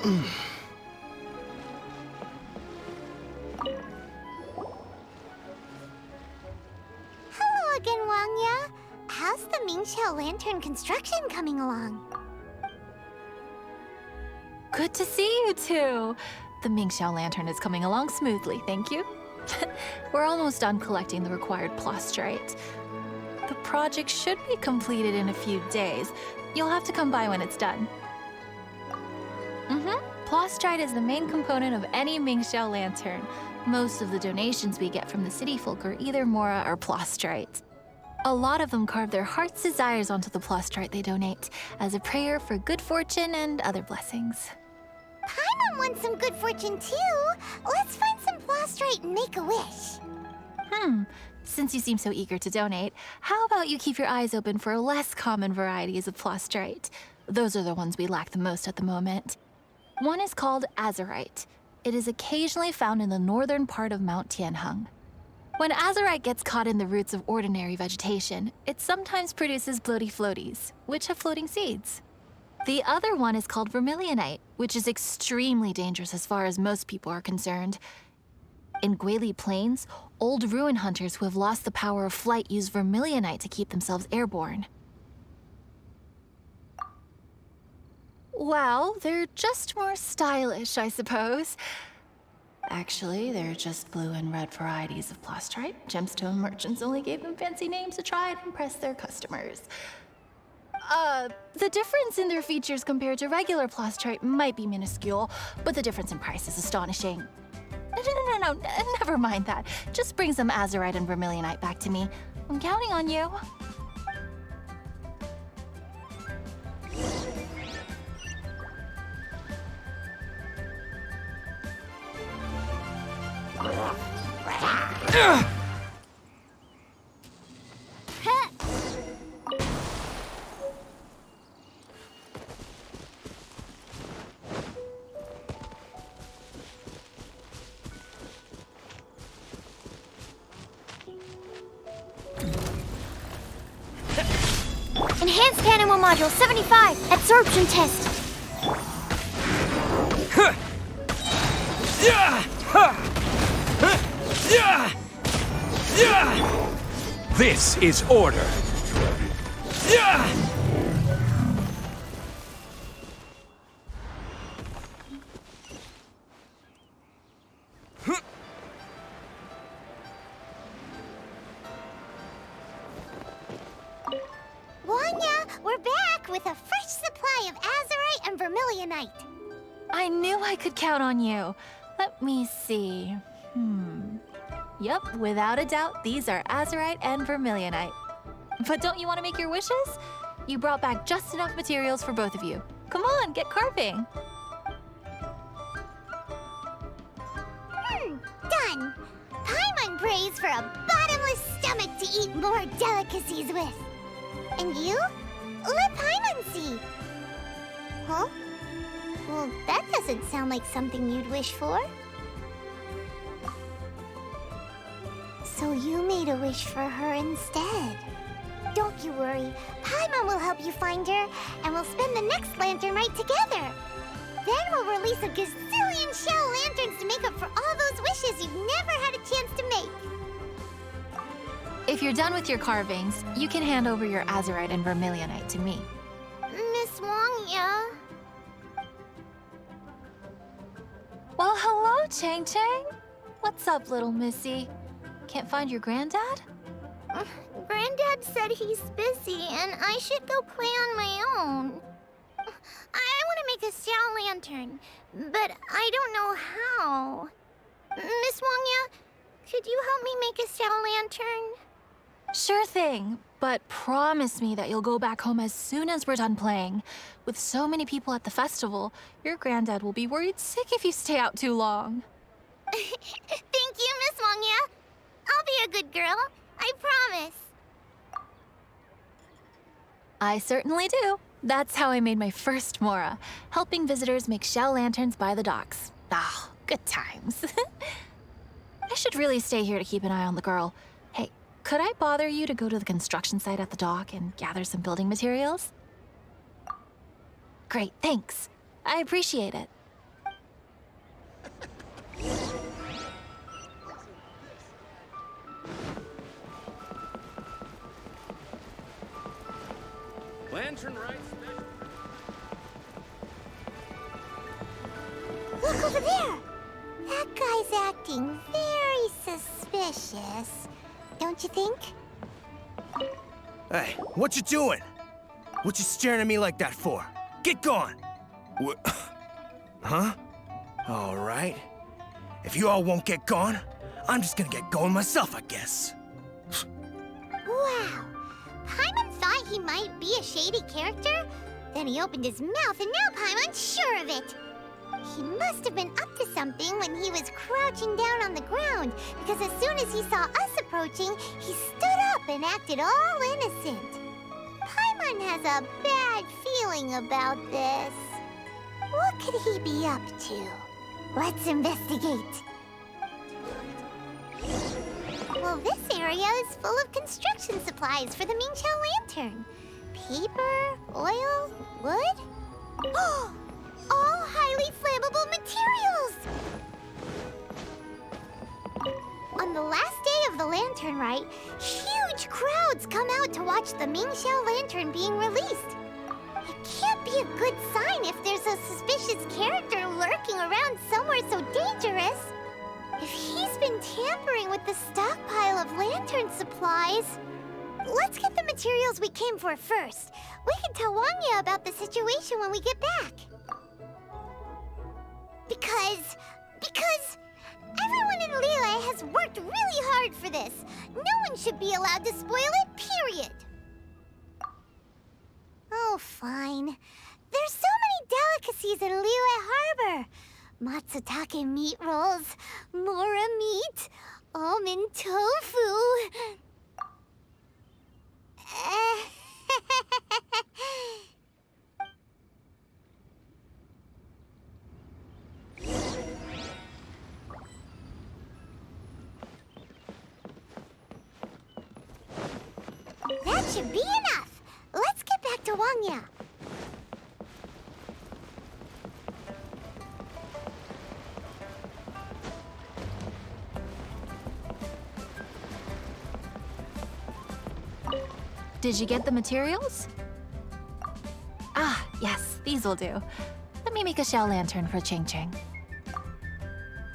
Hello again, Wangya. How's the Mingxiao Lantern construction coming along? Good to see you two. The Mingxiao Lantern is coming along smoothly, thank you. We're almost done collecting the required plastrite. The project should be completed in a few days. You'll have to come by when it's done. Plastrite is the main component of any Mingxiao Lantern. Most of the donations we get from the city folk are either mora or plastrite. A lot of them carve their heart's desires onto the plastrite they donate, as a prayer for good fortune and other blessings. Paimon wants some good fortune too. Let's find some plastrite and make a wish. Since you seem so eager to donate, how about you keep your eyes open for less common varieties of plastrite? Those are the ones we lack the most at the moment. One is called azurite. It is occasionally found in the northern part of Mount Tianheng. When azurite gets caught in the roots of ordinary vegetation, it sometimes produces bloaty floaties, which have floating seeds. The other one is called vermilionite, which is extremely dangerous as far as most people are concerned. In Guili Plains, old ruin hunters who have lost the power of flight use vermilionite to keep themselves airborne. Well, they're just more stylish, I suppose. Actually, they're just blue and red varieties of plastrite. Gemstone merchants only gave them fancy names to try and impress their customers. The difference in their features compared to regular plastrite might be minuscule, but the difference in price is astonishing. No, never mind that. Just bring some azurite and vermilionite back to me. I'm counting on you. Enhanced Animal Module 75, absorption test. This is order. Wanya, we're back with a fresh supply of azurite and vermilionite. I knew I could count on you. Let me see. Yep, without a doubt, these are azurite and vermilionite. But don't you want to make your wishes? You brought back just enough materials for both of you. Come on, get carving. Done. Paimon prays for a bottomless stomach to eat more delicacies with. And you? Let Paimon see. Huh? Well, that doesn't sound like something you'd wish for. So you made a wish for her instead. Don't you worry. Paimon will help you find her, and we'll spend the next lantern rite together. Then we'll release a gazillion shell lanterns to make up for all those wishes you've never had a chance to make. If you're done with your carvings, you can hand over your azurite and vermilionite to me. Miss Wangya. Well, hello, Chang Chang. What's up, little missy? Can't find your granddad? Granddad said he's busy and I should go play on my own. I want to make a shell lantern, but I don't know how. Miss Wangya, could you help me make a shell lantern? Sure thing, but promise me that you'll go back home as soon as we're done playing. With so many people at the festival, your granddad will be worried sick if you stay out too long. Thank you, Miss Wangya. I'll be a good girl. I promise. I certainly do. That's how I made my first mora, helping visitors make shell lanterns by the docks. Ah, good times. I should really stay here to keep an eye on the girl. Hey, could I bother you to go to the construction site at the dock and gather some building materials? Great, thanks. I appreciate it. Look over there! That guy's acting very suspicious. Don't you think? Hey, what you doing? What you staring at me like that for? Get gone! What? Huh? All right. If you all won't get gone, I'm just gonna get going myself, I guess. Wow. Paimon thought he might be a shady character. Then he opened his mouth and now Paimon's sure of it. He must have been up to something when he was crouching down on the ground, because as soon as he saw us approaching, he stood up and acted all innocent. Paimon has a bad feeling about this. What could he be up to? Let's investigate. Well, this area is full of construction supplies for the Mingqiao lantern. Paper, oil, wood. All highly flammable materials! On the last day of the lantern rite, huge crowds come out to watch the Mingqiao lantern being released. It can't be a good sign if there's a suspicious character lurking around somewhere so dangerous. If he's been tampering with the stockpile of lantern supplies... Let's get the materials we came for first. We can tell Wangya about the situation when we get back. Because everyone in Liyue has worked really hard for this. No one should be allowed to spoil it, period. Oh, fine. There's so many delicacies in Liyue Harbor. Matsutake meat rolls, mora meat, almond tofu. That should be enough. Let's get back to Wangya. Did you get the materials? Ah, yes, these will do. Let me make a shell lantern for Ching Ching.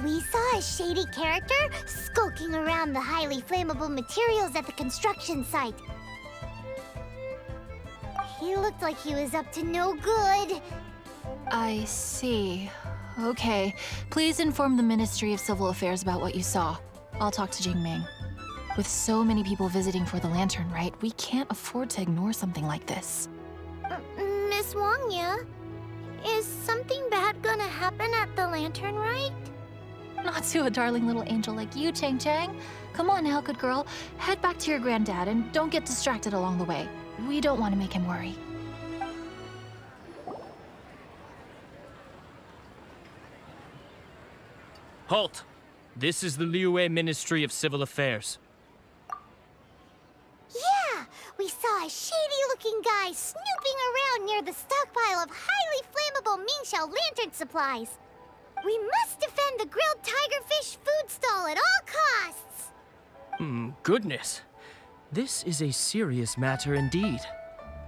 We saw a shady character skulking around the highly flammable materials at the construction site. He looked like he was up to no good. I see. Okay. Please inform the Ministry of Civil Affairs about what you saw. I'll talk to Jingming. With so many people visiting for the lantern rite, we can't afford to ignore something like this. Miss Wangya, is something bad gonna happen at the lantern rite? Not to a darling little angel like you, Chang Chang. Come on now, good girl. Head back to your granddad and don't get distracted along the way. We don't want to make him worry. Halt! This is the Liyue Ministry of Civil Affairs. Yeah, we saw a shady-looking guy snooping around near the stockpile of highly flammable Mingqiao lantern supplies. We must defend the grilled tigerfish food stall at all costs! Goodness. This is a serious matter indeed.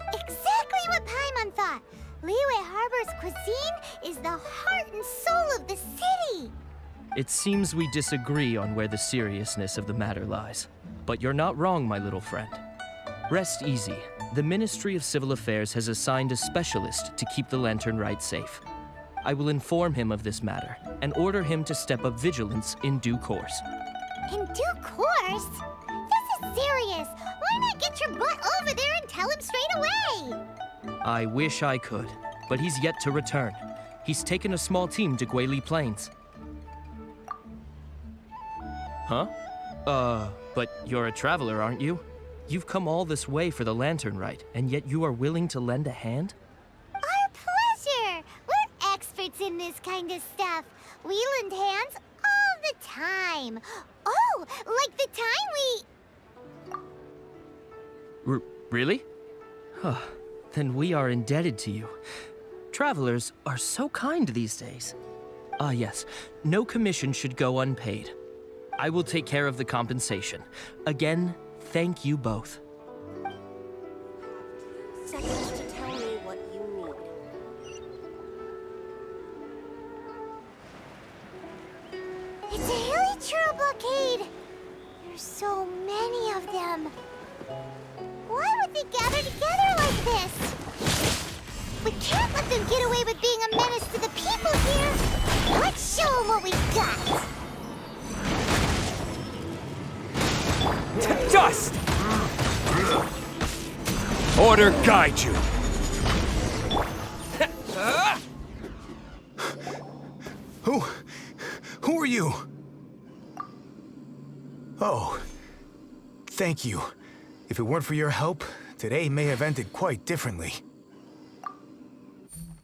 Exactly what Paimon thought! Liyue Harbor's cuisine is the heart and soul of the city! It seems we disagree on where the seriousness of the matter lies. But you're not wrong, my little friend. Rest easy. The Ministry of Civil Affairs has assigned a specialist to keep the lantern rite safe. I will inform him of this matter and order him to step up vigilance in due course. In due course? This is serious! Why not get your butt over there and tell him straight away? I wish I could, but he's yet to return. He's taken a small team to Guili Plains. Huh? But you're a traveler, aren't you? You've come all this way for the lantern rite, and yet you are willing to lend a hand? Our pleasure! We're experts in this kind of stuff. We lend hands all the time. Oh, like the time we... Really? Huh. Then we are indebted to you. Travelers are so kind these days. Ah, yes. No commission should go unpaid. I will take care of the compensation. Again, thank you both. Seconds to tell It's a hilly churro blockade! There's so many of them. Why would they gather together like this? We can't let them get away with being a menace to the people here! Let's show them what we've got! To dust! Order guide you. Who are you? Oh, thank you. If it weren't for your help, today may have ended quite differently.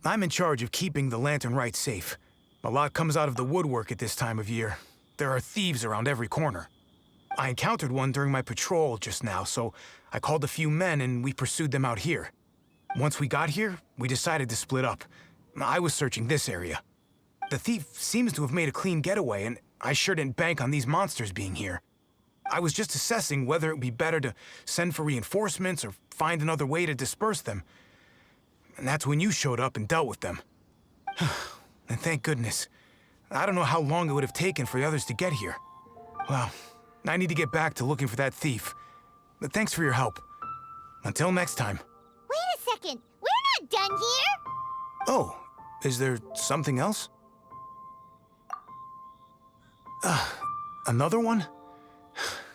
I'm in charge of keeping the Lantern Rite safe. A lot comes out of the woodwork at this time of year. There are thieves around every corner. I encountered one during my patrol just now, so I called a few men and we pursued them out here. Once we got here, we decided to split up. I was searching this area. The thief seems to have made a clean getaway, and I sure didn't bank on these monsters being here. I was just assessing whether it would be better to send for reinforcements or find another way to disperse them. And that's when you showed up and dealt with them. And thank goodness. I don't know how long it would have taken for the others to get here. Well, I need to get back to looking for that thief. But thanks for your help. Until next time. Wait a second! We're not done here! Oh, is there something else? Another one?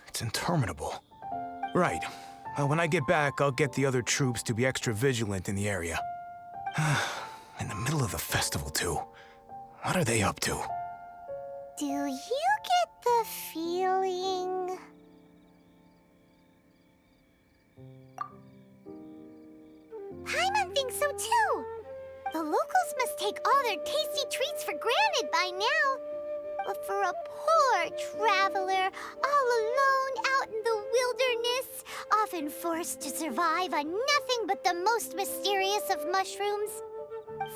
It's interminable. Right. Well, when I get back, I'll get the other troops to be extra vigilant in the area. In the middle of the festival, too. What are they up to? Do you get the feeling... Paimon thinks so too! The locals must take all their tasty treats for granted by now. But for a poor traveler, all alone out in the wilderness, often forced to survive on nothing but the most mysterious of mushrooms,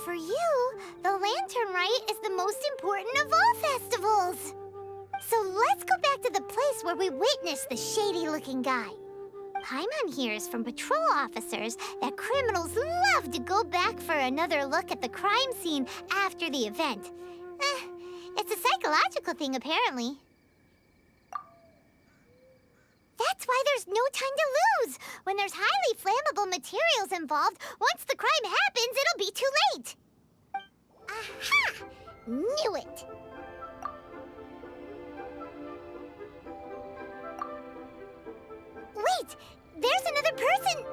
for you, the Lantern Rite is the most important of all festivals. So let's go back to the place where we witnessed the shady-looking guy. Paimon hears from patrol officers that criminals love to go back for another look at the crime scene after the event. It's a psychological thing, apparently. That's why there's no time to lose. When there's highly flammable materials involved, once the crime happens, it'll be too late. Aha! Knew it. Wait! There's another person!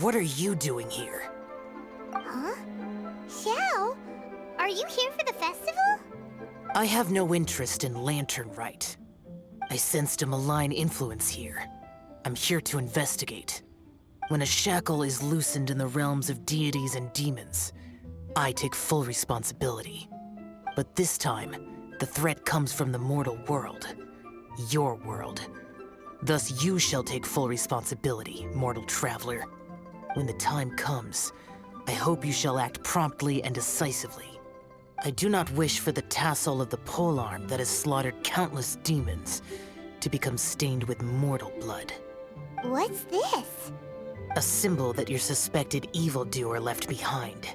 What are you doing here? Huh? Xiao? Are you here for the festival? I have no interest in Lantern Rite. I sensed a malign influence here. I'm here to investigate. When a shackle is loosened in the realms of deities and demons, I take full responsibility. But this time, the threat comes from the mortal world. Your world. Thus you shall take full responsibility, mortal traveler. When the time comes, I hope you shall act promptly and decisively. I do not wish for the tassel of the polearm that has slaughtered countless demons to become stained with mortal blood. What's this? A symbol that your suspected evildoer left behind.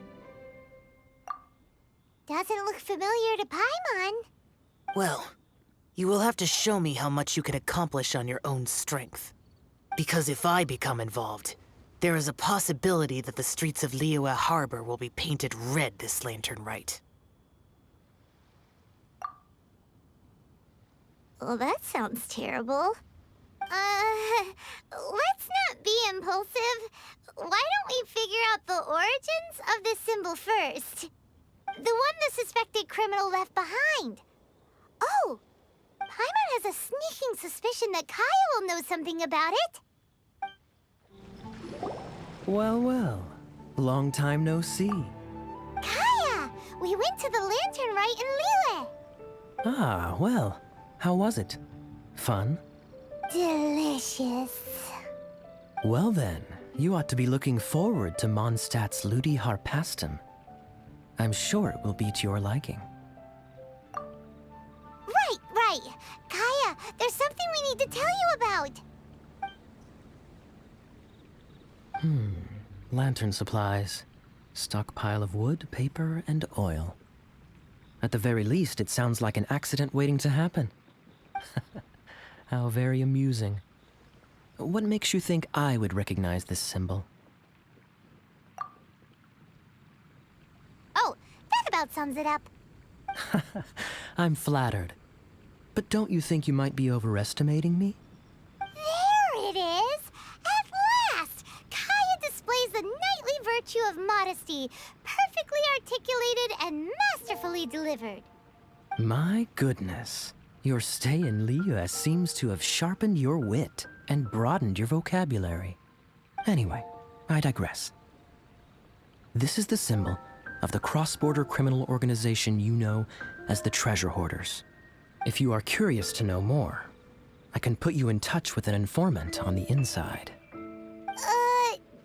Doesn't look familiar to Paimon. Well, you will have to show me how much you can accomplish on your own strength. Because if I become involved, there is a possibility that the streets of Liyue Harbor will be painted red this Lantern Rite. Well, that sounds terrible. Let's not be impulsive. Why don't we figure out the origins of this symbol first? The one the suspected criminal left behind. Oh! Paimon has a sneaking suspicion that Kaya will know something about it. Well, well. Long time no see. Kaya! We went to the Lantern Rite in Liyue. Ah, well. How was it? Fun? Delicious. Well then, you ought to be looking forward to Mondstadt's Ludi Harpastum. I'm sure it will be to your liking. Right. Kaya, Kaya! There's something we need to tell you about! Lantern supplies. Stockpile of wood, paper, and oil. At the very least, it sounds like an accident waiting to happen. How very amusing. What makes you think I would recognize this symbol? Oh, that about sums it up. I'm flattered. But don't you think you might be overestimating me? There it is! At last! Kaya displays the knightly virtue of modesty, perfectly articulated and masterfully delivered. My goodness. Your stay in Liyue seems to have sharpened your wit and broadened your vocabulary. Anyway, I digress. This is the symbol of the cross-border criminal organization you know as the Treasure Hoarders. If you are curious to know more, I can put you in touch with an informant on the inside.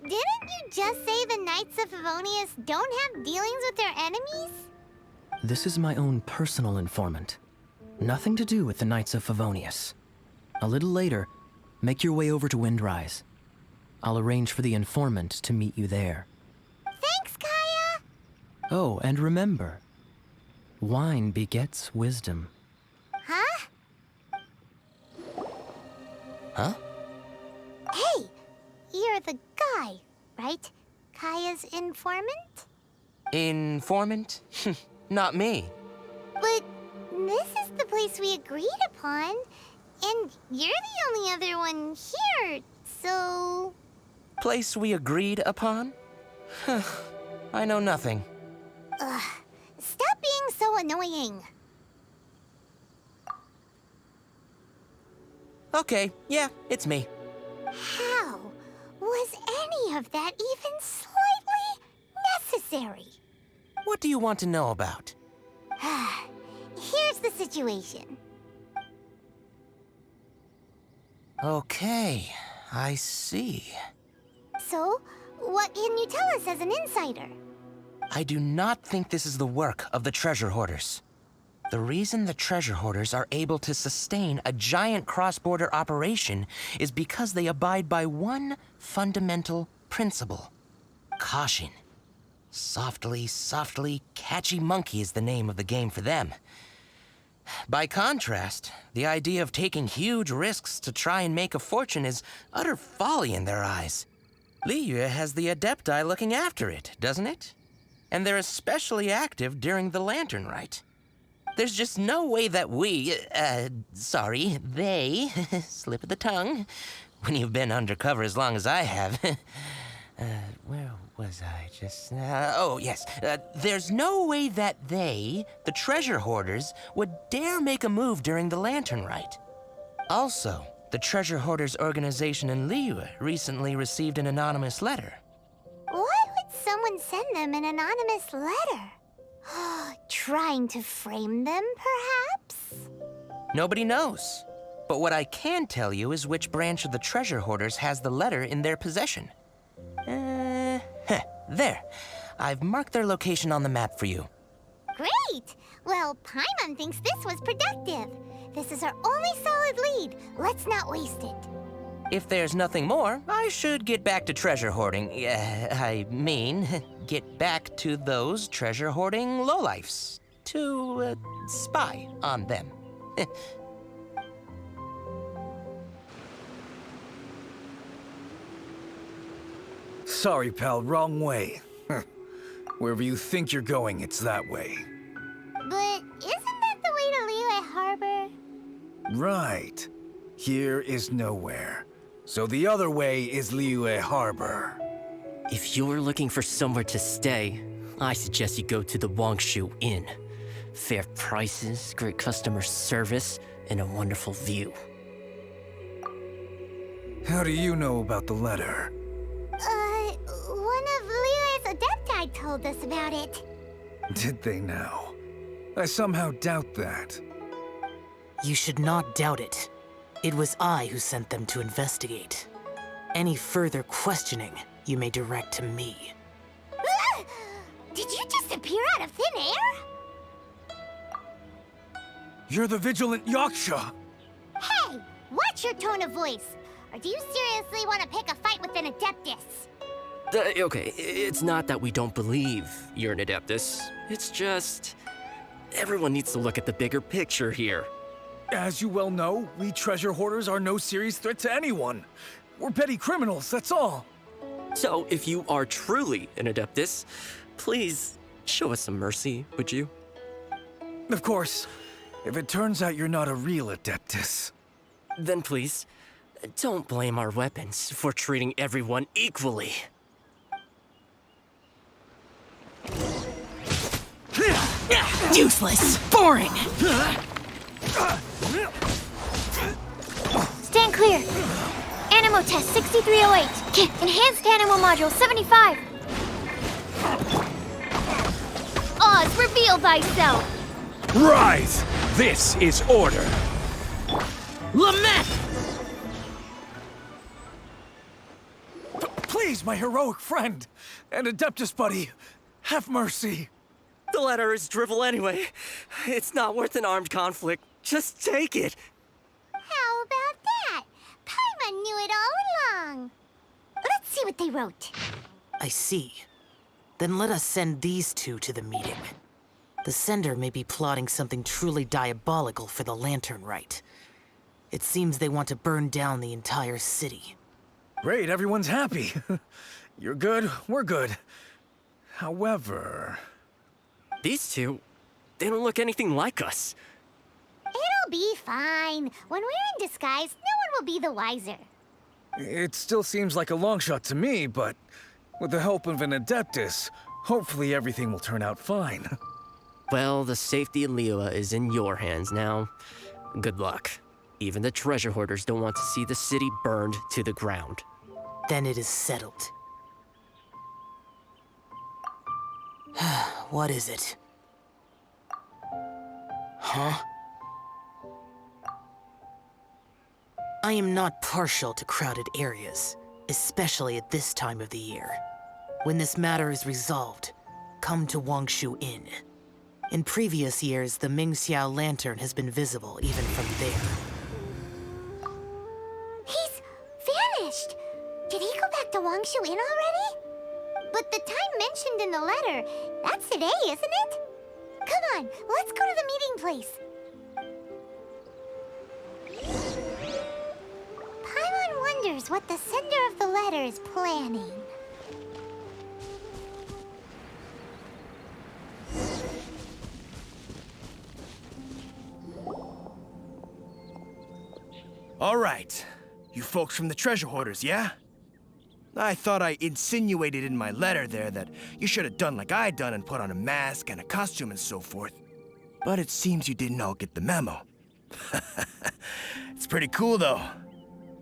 Didn't you just say the Knights of Favonius don't have dealings with their enemies? This is my own personal informant. Nothing to do with the Knights of Favonius. A little later, make your way over to Windrise. I'll arrange for the informant to meet you there. Thanks, Kaya! Oh, and remember, wine begets wisdom. Huh? Huh? Hey! You're the guy, right? Kaya's informant? Informant? Not me. But this is the place we agreed upon, and you're the only other one here, so... Place we agreed upon? I know nothing. Ugh, stop being so annoying. Okay, yeah, it's me. How was any of that even slightly necessary? What do you want to know about? Here's the situation. Okay, I see. So, what can you tell us as an insider? I do not think this is the work of the Treasure Hoarders. The reason the Treasure Hoarders are able to sustain a giant cross-border operation is because they abide by one fundamental principle. Caution. Softly, softly, catchy monkey is the name of the game for them. By contrast, the idea of taking huge risks to try and make a fortune is utter folly in their eyes. Liyue has the Adepti looking after it, doesn't it? And they're especially active during the Lantern Rite. There's just no way that they, slip of the tongue, when you've been undercover as long as I have. Where was I just now? Oh, yes. There's no way that they, the Treasure Hoarders, would dare make a move during the Lantern Rite. Also, the Treasure Hoarders organization in Liyue recently received an anonymous letter. Why would someone send them an anonymous letter? Trying to frame them, perhaps? Nobody knows. But what I can tell you is which branch of the Treasure Hoarders has the letter in their possession. There. I've marked their location on the map for you. Great! Well, Paimon thinks this was productive. This is our only solid lead. Let's not waste it. If there's nothing more, I should get back to treasure hoarding. Get back to those treasure hoarding lowlifes. To, spy on them. Sorry, pal, wrong way. Wherever you think you're going, it's that way. But isn't that the way to Liyue Harbor? Right. Here is nowhere. So the other way is Liyue Harbor. If you're looking for somewhere to stay, I suggest you go to the Wangshu Inn. Fair prices, great customer service, and a wonderful view. How do you know about the letter? One of Liyue's Adepti told us about it. Did they now? I somehow doubt that. You should not doubt it. It was I who sent them to investigate. Any further questioning, you may direct to me. Did you just appear out of thin air? You're the vigilant Yaksha! watch your tone of voice. Or do you seriously want to pick a fight with an Adeptus? Okay, it's not that we don't believe you're an Adeptus. It's just... everyone needs to look at the bigger picture here. As you well know, we treasure hoarders are no serious threat to anyone. We're petty criminals, that's all. So, if you are truly an Adeptus, please show us some mercy, would you? Of course, if it turns out you're not a real Adeptus. Then please, don't blame our weapons for treating everyone equally. Useless! Boring! Stand clear. Animo test 6308. Enhanced Animo module 75. Oz, reveal thyself. Rise! This is order. Lament! Please, my heroic friend and Adeptus buddy, have mercy. The letter is drivel anyway. It's not worth an armed conflict. Just take it. How about that? Paimon knew it all along. Let's see what they wrote. I see. Then let us send these two to the meeting. The sender may be plotting something truly diabolical for the Lantern Rite. It seems they want to burn down the entire city. Great, everyone's happy. You're good, we're good. However... These two, they don't look anything like us. It'll be fine. When we're in disguise, no one will be the wiser. It still seems like a long shot to me, but with the help of an Adeptus, hopefully everything will turn out fine. Well, the safety of Liyue is in your hands now. Good luck. Even the treasure hoarders don't want to see the city burned to the ground. Then it is settled. What is it? Huh? I am not partial to crowded areas, especially at this time of the year. When this matter is resolved, come to Wangshu Inn. In previous years, the Mingxiao lantern has been visible even from there. He's vanished. Did he go back to Wangshu Inn already? But the time mentioned in the letter, that's today, isn't it? Come on, let's go to the meeting place. Paimon wonders what the sender of the letter is planning. All right. You folks from the treasure hoarders, yeah? I thought I insinuated in my letter there that you should have done like I done and put on a mask and a costume and so forth. But it seems you didn't all get the memo. It's pretty cool, though.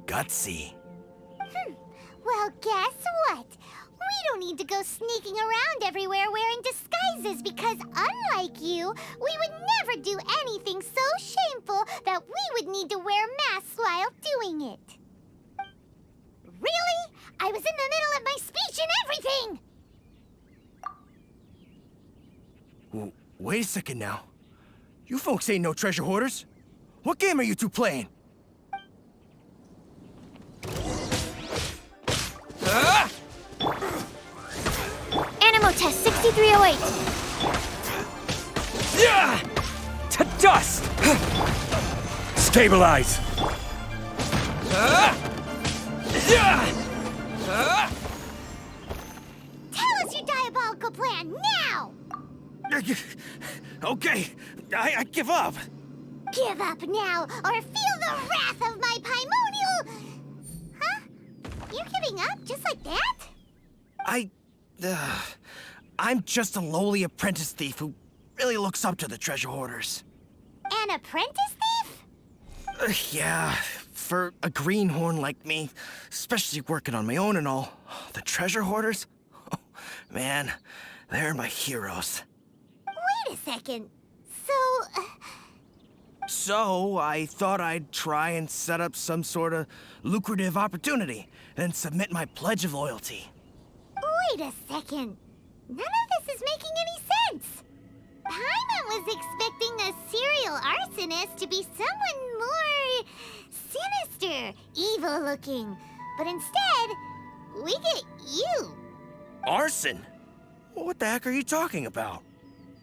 Gutsy. Well, guess what? We don't need to go sneaking around everywhere wearing disguises because unlike you, we would never do anything so shameful that we would need to wear masks while doing it. Really? I was in the middle of my speech and everything! Wait a second now. You folks ain't no treasure hoarders. What game are you two playing? Animo test 6308. Yeah! To dust! Stabilize! Tell us your diabolical plan now! Okay, I give up. Give up now, or feel the wrath of my Paimonial... Huh? You giving up just like that? I'm just a lowly apprentice thief who really looks up to the treasure hoarders. An apprentice thief? Yeah, for a greenhorn like me, especially working on my own and all, the treasure hoarders? Oh, man, they're my heroes. Wait a second. So, I thought I'd try and set up some sort of lucrative opportunity and submit my pledge of loyalty. Wait a second. None of this is making any sense. Paimon was expecting a serial arsonist to be someone more monster, evil looking. But instead, we get you. Arson? What the heck are you talking about?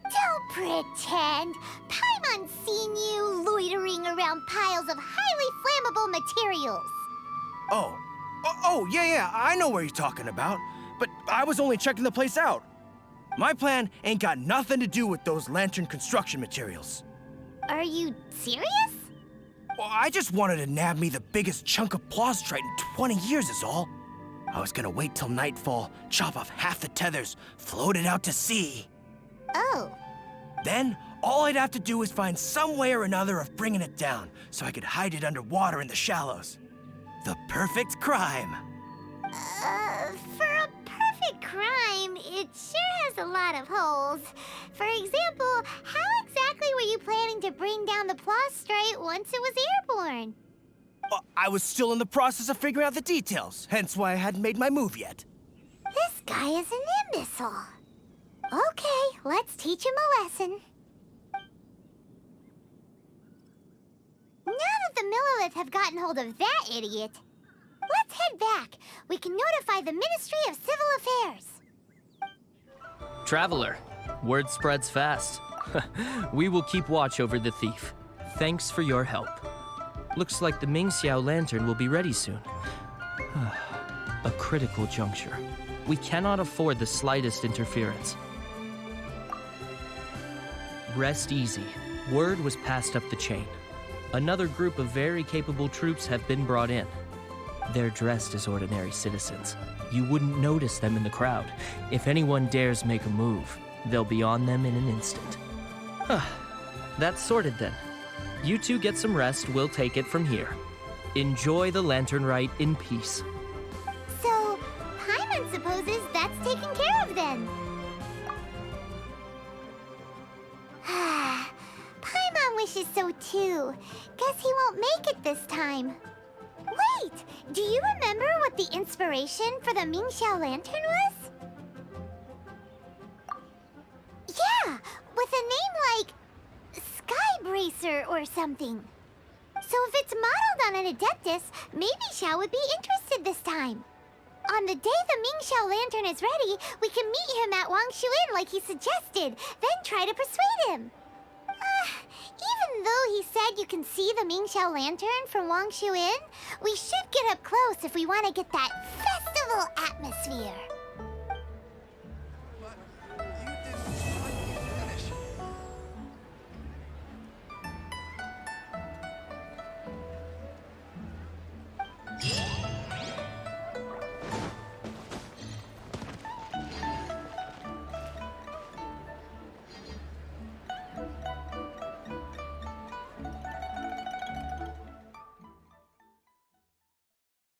Don't pretend. Paimon's seen you loitering around piles of highly flammable materials. Oh, yeah, I know what you're talking about. But I was only checking the place out. My plan ain't got nothing to do with those lantern construction materials. Are you serious? Well, I just wanted to nab me the biggest chunk of plastrite in 20 years is all. I was gonna wait till nightfall, chop off half the tethers, float it out to sea. Oh. Then, all I'd have to do is find some way or another of bringing it down, so I could hide it underwater in the shallows. The perfect crime. For a perfect crime, it sure has a lot of holes. For example, how exactly were you planning to bring down the plastrite once it was airborne? I was still in the process of figuring out the details, hence why I hadn't made my move yet. This guy is an imbecile. Okay, let's teach him a lesson. Now that the Millilith have gotten hold of that idiot, let's head back. We can notify the Ministry of Civil Affairs. Traveler, word spreads fast. We will keep watch over the thief. Thanks for your help. Looks like the Mingxiao lantern will be ready soon. A critical juncture. We cannot afford the slightest interference. Rest easy. Word was passed up the chain. Another group of very capable troops have been brought in. They're dressed as ordinary citizens. You wouldn't notice them in the crowd. If anyone dares make a move, they'll be on them in an instant. That's sorted then. You two get some rest, we'll take it from here. Enjoy the lantern rite in peace. So, Paimon supposes that's taken care of then. Paimon wishes so too. Guess he won't make it this time. Wait, do you remember what the inspiration for the Mingxiao lantern was? Yeah, with a name like Skybracer or something. So if it's modeled on an Adeptus, maybe Xiao would be interested this time. On the day the Mingxiao lantern is ready, we can meet him at Wangshu Inn like he suggested, then try to persuade him. Even though he said you can see the Mingxiao lantern from Wangshu Inn, we should get up close if we want to get that festival atmosphere.